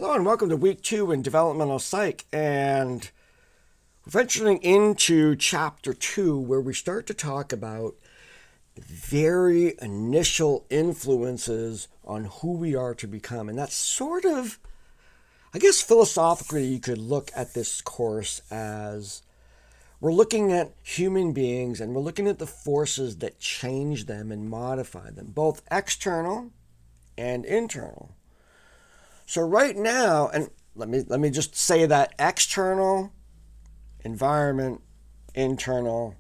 Hello and welcome to week 2 in developmental psych, and we're venturing into chapter 2 where we start to talk about the very initial influences on who we are to become. And that's sort of, I guess philosophically you could look at this course as we're looking at human beings and we're looking at the forces that change them and modify them, both external and internal. So right now, and let me just say that external, environment, internal,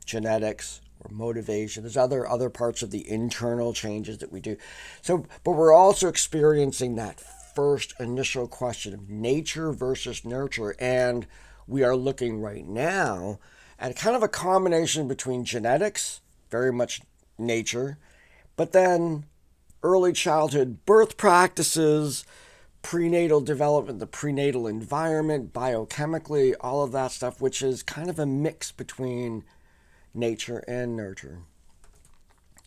genetics, or motivation. There's other parts of the internal changes that we do. So, but we're also experiencing that first initial question of nature versus nurture. And we are looking right now at kind of a combination between genetics, very much nature, but then early childhood birth practices, prenatal development, the prenatal environment, biochemically, all of that stuff, which is kind of a mix between nature and nurture.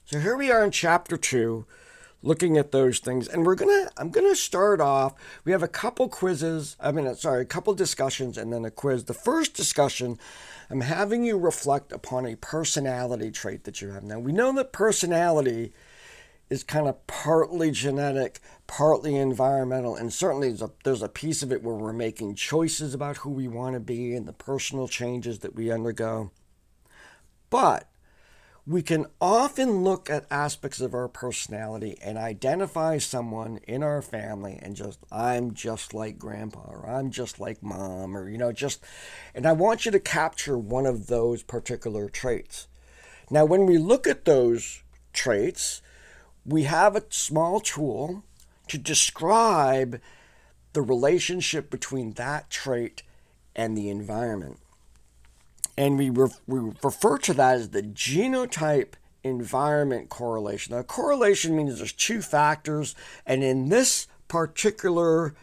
So here we are in chapter 2, looking at those things, and I'm gonna start off. We have a couple discussions and then a quiz. The first discussion, I'm having you reflect upon a personality trait that you have. Now we know that personality is kind of partly genetic, partly environmental, and certainly there's a piece of it where we're making choices about who we want to be and the personal changes that we undergo. But we can often look at aspects of our personality and identify someone in our family and I'm just like grandpa, or I'm just like mom, or and I want you to capture one of those particular traits. Now, when we look at those traits, we have a small tool to describe the relationship between that trait and the environment. And we refer to that as the genotype environment correlation. Now, correlation means there's two factors, and in this particular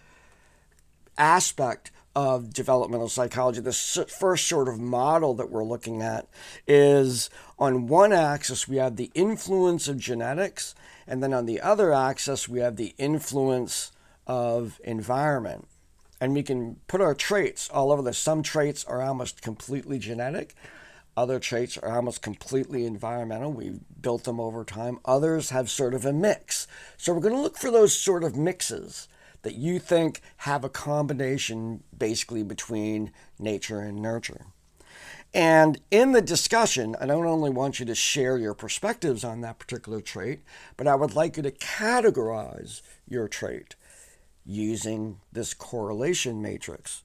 aspect of developmental psychology, the first sort of model that we're looking at is on one axis we have the influence of genetics, and then on the other axis we have the influence of environment. And we can put our traits all over this. Some traits are almost completely genetic. Other traits are almost completely environmental. We've built them over time. Others have sort of a mix. So we're going to look for those sort of mixes that you think have a combination basically between nature and nurture. And in the discussion, I don't only want you to share your perspectives on that particular trait, but I would like you to categorize your trait using this correlation matrix.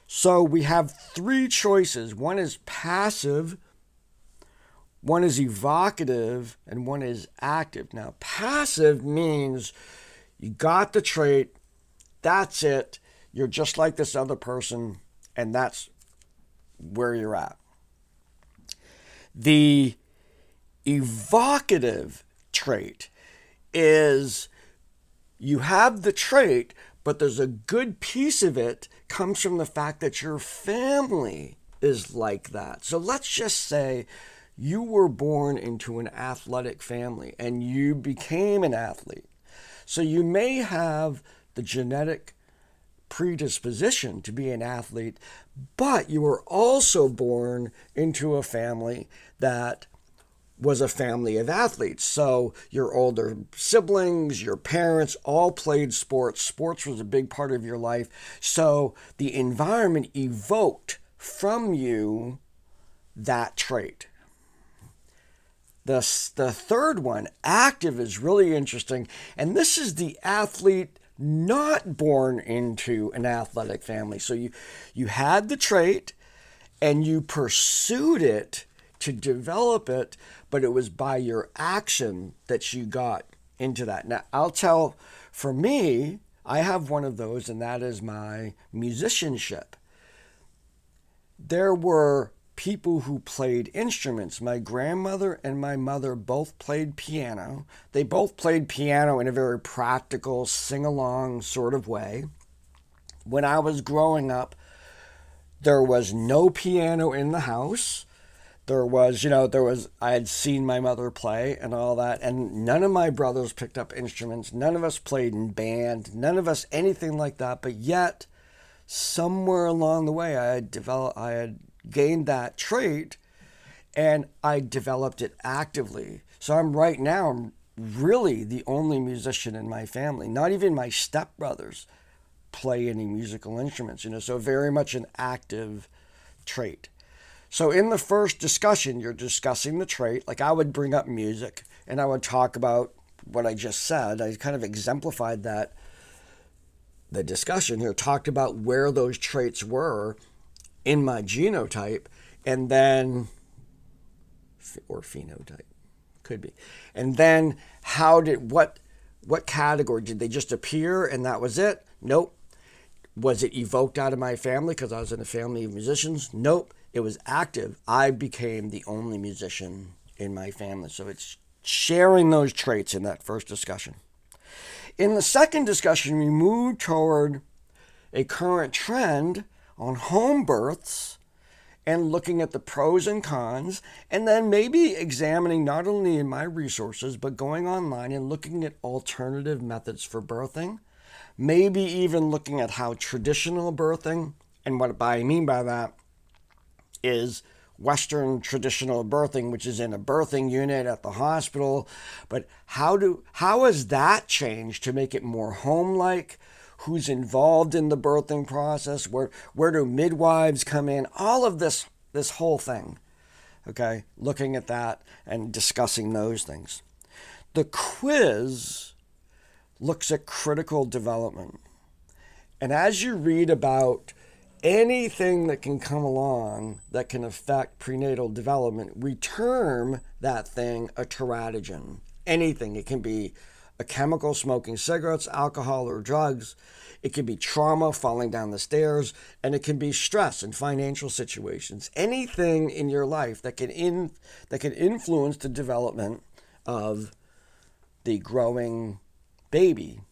So we have 3 choices. One is passive, one is evocative, and one is active. Now, passive means you got the trait, that's it, you're just like this other person, and that's where you're at. The evocative trait is you have the trait, but there's a good piece of it comes from the fact that your family is like that. So let's just say you were born into an athletic family and you became an athlete. So you may have the genetic predisposition to be an athlete, but you were also born into a family that was a family of athletes. So your older siblings, your parents all played sports. Sports was a big part of your life. So the environment evoked from you that trait. The third one, active, is really interesting. And this is the athlete not born into an athletic family. So you had the trait and you pursued it to develop it, but it was by your action that you got into that. Now, I'll tell, for me, I have one of those, and that is my musicianship. There were people who played instruments. My grandmother and my mother both played piano. They both played piano in a very practical, sing-along sort of way. When I was growing up, there was no piano in the house. I had seen my mother play and all that, and none of my brothers picked up instruments. None of us played in band. None of us anything like that. But yet, somewhere along the way, I had gained that trait, and I developed it actively. So I'm really the only musician in my family. Not even my stepbrothers play any musical instruments, so very much an active trait. So in the first discussion, you're discussing the trait. Like I would bring up music and I would talk about what I just said. I kind of exemplified that, the discussion here, talked about where those traits were in my genotype, and then, or phenotype, could be. And then what category? Did they just appear and that was it? Nope. Was it evoked out of my family because I was in a family of musicians? Nope. It was active. I became the only musician in my family. So it's sharing those traits in that first discussion. In the second discussion, we moved toward a current trend on home births and looking at the pros and cons, and then maybe examining not only in my resources, but going online and looking at alternative methods for birthing, maybe even looking at how traditional birthing, and what I mean by that is Western traditional birthing, which is in a birthing unit at the hospital. But how has that changed to make it more home-like? Who's involved in the birthing process? Where do midwives come in? All of this whole thing, okay? Looking at that and discussing those things. The quiz looks at critical development. And as you read about anything that can come along that can affect prenatal development, we term that thing a teratogen. Anything. It can be a chemical, smoking cigarettes, alcohol, or drugs. It can be trauma, falling down the stairs, and it can be stress and financial situations. Anything in your life that can influence the development of the growing baby.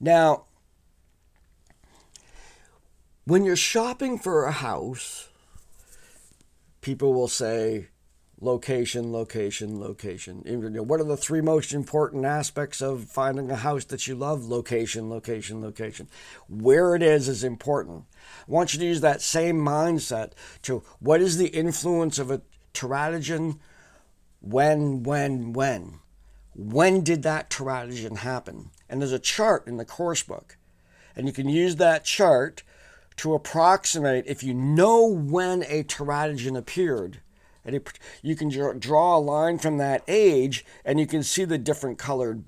Now, when you're shopping for a house, people will say location, location, location. What are the three most important aspects of finding a house that you love? Location, location, location. Where it is important. I want you to use that same mindset to what is the influence of a teratogen? When? When did that teratogen happen? And there's a chart in the course book. And you can use that chart to approximate, if you know when a teratogen appeared, and you can draw a line from that age, and you can see the different colored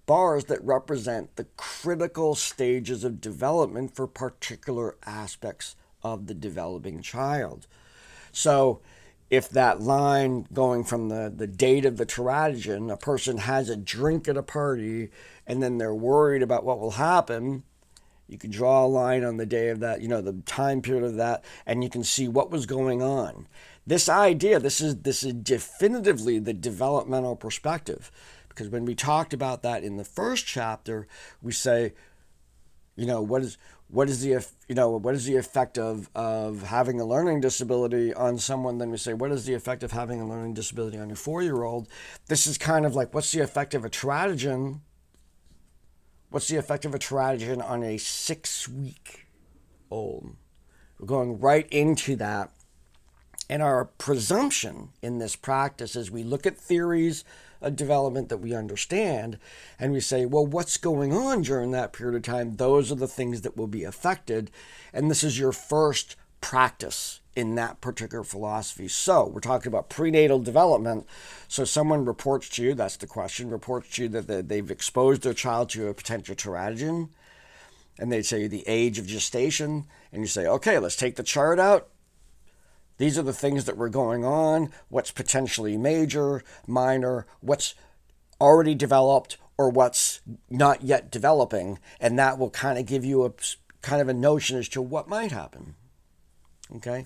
bars that represent the critical stages of development for particular aspects of the developing child. So if that line going from the date of the teratogen, a person has a drink at a party, and then they're worried about what will happen, you can draw a line on the day of that, the time period of that, and you can see what was going on. This idea, this is definitively the developmental perspective, because when we talked about that in the first chapter, we say, what is the effect of having a learning disability on someone? Then we say, what is the effect of having a learning disability on your 4-year-old? This is kind of like, what's the effect of a teratogen? What's the effect of a teratogen on a 6-week-old? We're going right into that. And our presumption in this practice is we look at theories of development that we understand, and we say, well, what's going on during that period of time? Those are the things that will be affected. And this is your first practice in that particular philosophy. So we're talking about prenatal development. So someone reports to you, that's the question, reports to you that they've exposed their child to a potential teratogen, and they say the age of gestation, and you say, okay, let's take the chart out. These are the things that were going on, what's potentially major, minor, what's already developed, or what's not yet developing, and that will kind of give you a notion as to what might happen. Okay?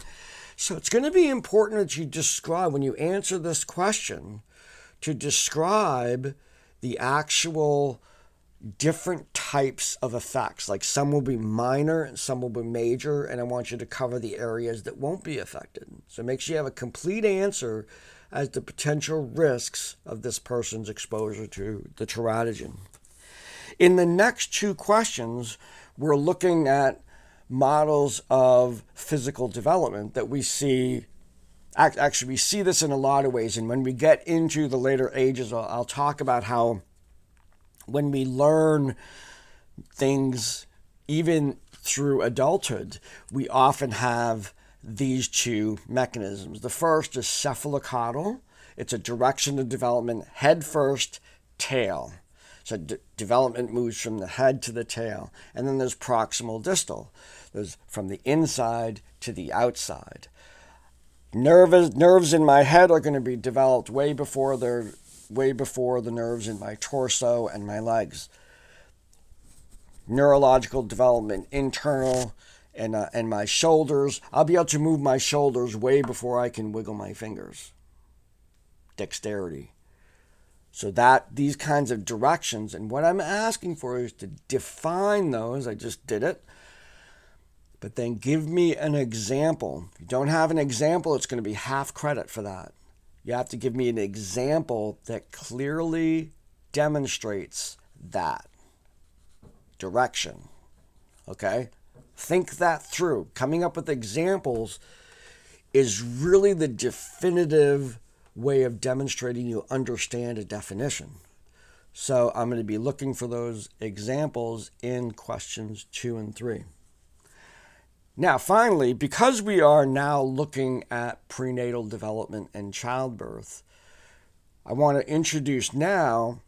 So it's going to be important that you describe, when you answer this question, to describe the actual different types of effects. Like some will be minor and some will be major, and I want you to cover the areas that won't be affected. So make sure you have a complete answer as to potential risks of this person's exposure to the teratogen. In the next two questions, we're looking at models of physical development that we see. Actually, we see this in a lot of ways. And when we get into the later ages, I'll talk about how when we learn things, even through adulthood, we often have these two mechanisms. The first is cephalocaudal. It's a direction of development, head first, tail. So development moves from the head to the tail. And then there's proximal distal. There's from the inside to the outside. Nerves in my head are going to be developed way before the nerves in my torso and my legs. Neurological development, internal, and my shoulders. I'll be able to move my shoulders way before I can wiggle my fingers. Dexterity. So that these kinds of directions, and what I'm asking for is to define those. I just did it. But then give me an example. If you don't have an example, it's going to be half credit for that. You have to give me an example that clearly demonstrates that direction. Okay? Think that through. Coming up with examples is really the definitive way of demonstrating you understand a definition. So I'm going to be looking for those examples in questions 2 and 3. Now, finally, because we are now looking at prenatal development and childbirth, I want to introduce now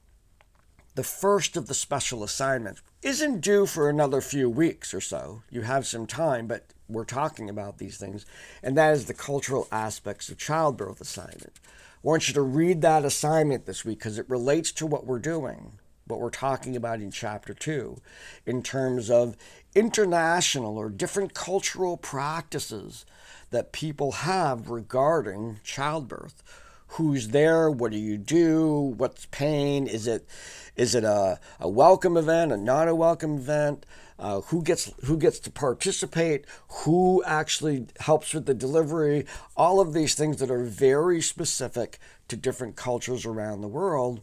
the first of the special assignments. Isn't due for another few weeks or so. You have some time, but we're talking about these things. And that is the cultural aspects of childbirth assignment. I want you to read that assignment this week because it relates to what we're doing, what we're talking about in Chapter 2, in terms of international or different cultural practices that people have regarding childbirth. Who's there? What do you do? What's pain? Is it a welcome event, a not a welcome event? Who gets to participate? Who actually helps with the delivery? All of these things that are very specific to different cultures around the world.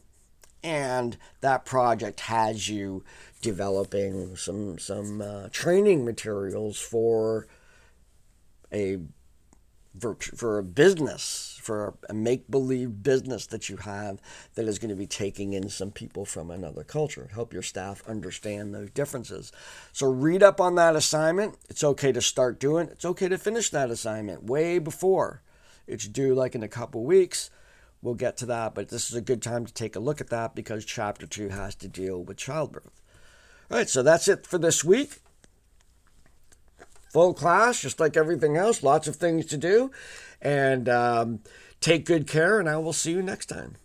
And that project has you developing some training materials for a business, for a make-believe business that you have that is going to be taking in some people from another culture. Help your staff understand those differences. So read up on that assignment. It's okay to start doing it. It's okay to finish that assignment way before it's due, like in a couple weeks. We'll get to that, but this is a good time to take a look at that because Chapter 2 has to deal with childbirth. All right, so that's it for this week. Full class, just like everything else, lots of things to do. And take good care, and I will see you next time.